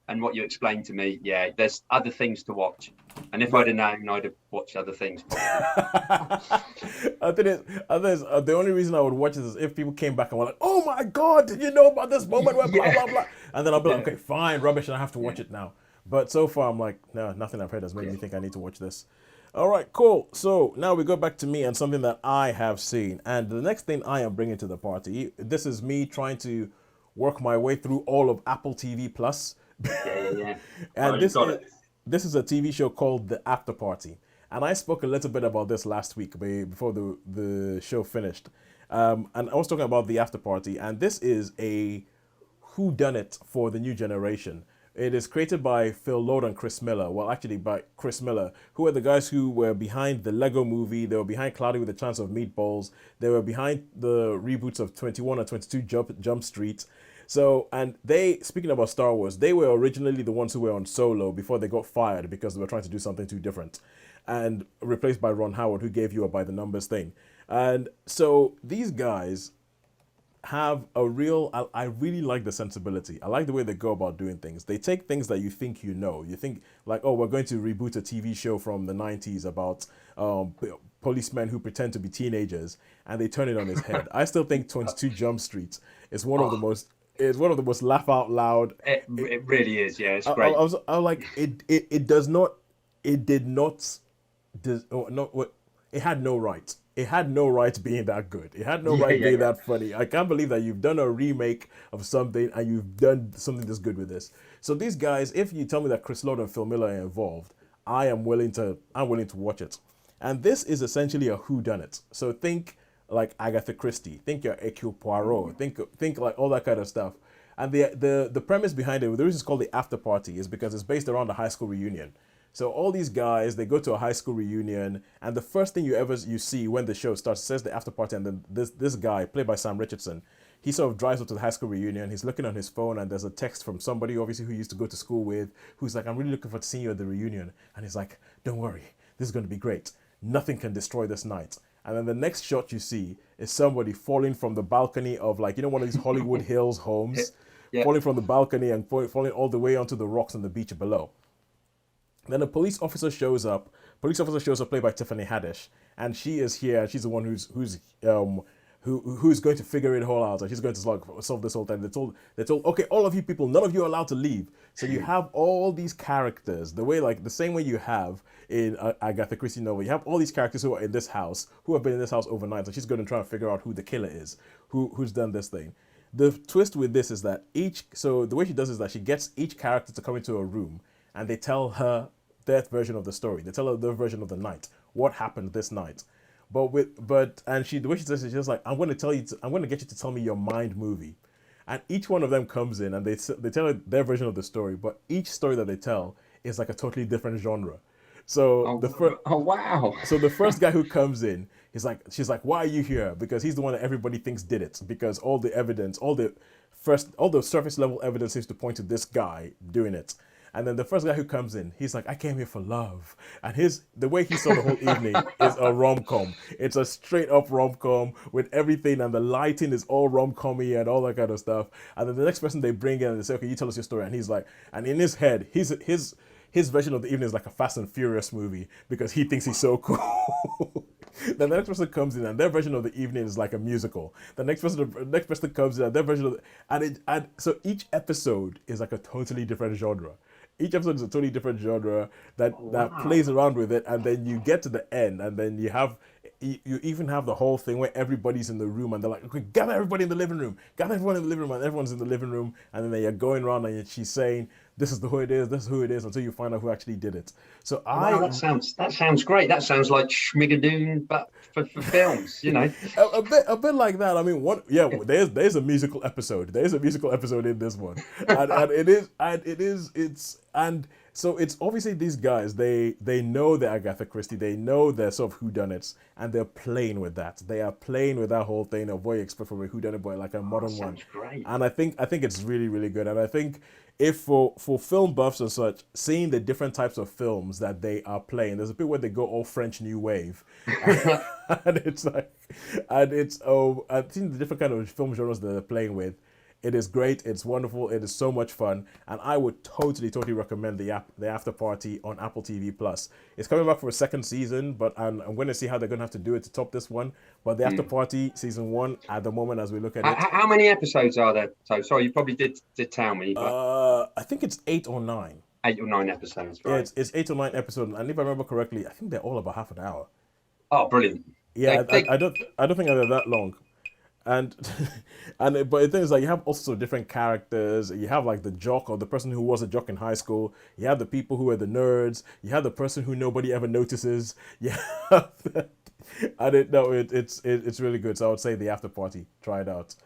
and what you explained to me, yeah, there's other things to watch. And if Yeah. I'd have known, I'd have watched other things probably. The only reason I would watch this is if people came back and were like, "Oh my God, did you know about this moment where blah Yeah, blah blah?" And then I'll be like, yeah, "Okay, fine, rubbish, and I have to watch yeah, it now." But so far, I'm like, no, nothing I've heard has made yeah. me think I need to watch this. All right, cool. So now we go back to me and something that I have seen. And the next thing I am bringing to the party, this is me trying to work my way through all of Apple TV Plus. Yeah, yeah, yeah. And Well, you've got it. this is a TV show called The Afterparty. And I spoke a little bit about this last week before the show finished. And I was talking about The Afterparty, and this is a whodunit for the new generation. It is created by Phil Lord and Chris Miller. Well, actually, by Chris Miller, who are the guys who were behind the Lego movie. They were behind Cloudy with a Chance of Meatballs. They were behind the reboots of 21 and 22 Jump Street. So, and they, speaking about Star Wars, they were originally the ones who were on Solo before they got fired because they were trying to do something too different, and replaced by Ron Howard, who gave you a by the numbers thing. And so these guys have a real I really like the sensibility. I like the way they go about doing things. They take things that you think you know. You think like, oh, we're going to reboot a TV show from the 90s about policemen who pretend to be teenagers, and they turn it on its head. I still think 22 Jump Street is one of the Oh, most is one of the most laugh out loud. it really is. Yeah, it's I great. was like, it does not, it did not, no, what, it had no right. It had no right being that good. It had no Yeah, right yeah, being yeah. that funny. I can't believe that you've done a remake of something and you've done something that's good with this. So these guys, if you tell me that Chris Lord and Phil Miller are involved, I'm willing to watch it. And this is essentially a whodunit. So think like Agatha Christie, think your Hercule Poirot, think like all that kind of stuff. And the premise behind it, the reason it's called the After Party, is because it's based around a high school reunion. So all these guys, they go to a high school reunion, and the first thing you see when the show starts says the after party, and then this guy, played by Sam Richardson, he sort of drives up to the high school reunion. He's looking on his phone, and there's a text from somebody, obviously, who he used to go to school with, who's like, "I'm really looking forward to seeing you at the reunion." And he's like, "Don't worry, this is going to be great. Nothing can destroy this night." And then the next shot you see is somebody falling from the balcony of, like, one of these Hollywood Hills homes, Yeah. falling from the balcony and falling all the way onto the rocks on the beach below. Then a police officer shows up. Police officer shows up, played by Tiffany Hadish, and she is here. She's the one who's going to figure it all out, and she's going to solve this whole thing. They told, okay, all of you people, none of you are allowed to leave. So you have all these characters, the same way you have in Agatha Christie novel. You have all these characters who are in this house, who have been in this house overnight, and she's going to try and figure out who the killer is, who's done this thing. The twist with this is that the way she does is that she gets each character to come into a room, and they tell her their version of the story. They tell her their version of the night, what happened this night. The way she says it, she's just like, I'm going to get you to tell me your mind movie. And each one of them comes in and they tell her their version of the story, but each story that they tell is like a totally different genre. So Oh, oh wow. the first guy who comes in, she's like, "Why are you here?" Because he's the one that everybody thinks did it. Because all the evidence, all the surface level evidence seems to point to this guy doing it. And then the first guy who comes in, he's like, "I came here for love," and the way he saw the whole evening is a rom com. It's a straight up rom com with everything, and the lighting is all rom commy and all that kind of stuff. And then the next person they bring in and they say, "Okay, you tell us your story," and he's like, and in his head, his version of the evening is like a Fast and Furious movie because he thinks he's so cool. Then the next person comes in and their version of the evening is like a musical. The next person comes in and their version of and so each episode is like a totally different genre. Each episode is a totally different genre Oh, that wow. plays around with it, and then you get to the end, and then you even have the whole thing where everybody's in the room and they're like, "Okay, gather everybody in the living room, gather everyone in the living room," and everyone's in the living room, and then you're going around and she's saying, "This is who it is, this is who it is," until you find out who actually did it. So Wow, that sounds great. That sounds like Schmigadoon, but for films, you know. a bit like that. I mean, there's a musical episode. There's a musical episode in this one, and so it's obviously these guys. They know the Agatha Christie. They know their sort of whodunits, and they're playing with that. They are playing with that whole thing of what you expect from a whodunit, but like a Oh, modern one. sounds great. And I think it's really really good. And I think if for film buffs and such, seeing the different types of films that they are playing, there's a bit where they go all French New Wave, and it's like, and it's I think the different kind of film genres that they're playing with, It is great. It's wonderful. It is so much fun, and I would totally recommend the After Party on Apple TV Plus. It's coming back for a second season, but I'm going to see how they're going to have to do it to top this one. But the After Party season one at the moment, as we look at it, How many episodes are there? So sorry, you probably did tell me, but I think it's 8 or 9. 8 or 9 episodes, Yeah, right? it's 8 or 9 episodes, and if I remember correctly, I think they're all about half an hour. Oh, brilliant. Yeah, They I don't think they're that long. And but the thing is, like, you have all sorts of different characters. You have like the jock, or the person who was a jock in high school. You have the people who are the nerds. You have the person who nobody ever notices. Yeah, I didn't know it's really good. So I would say the After Party. Try it out.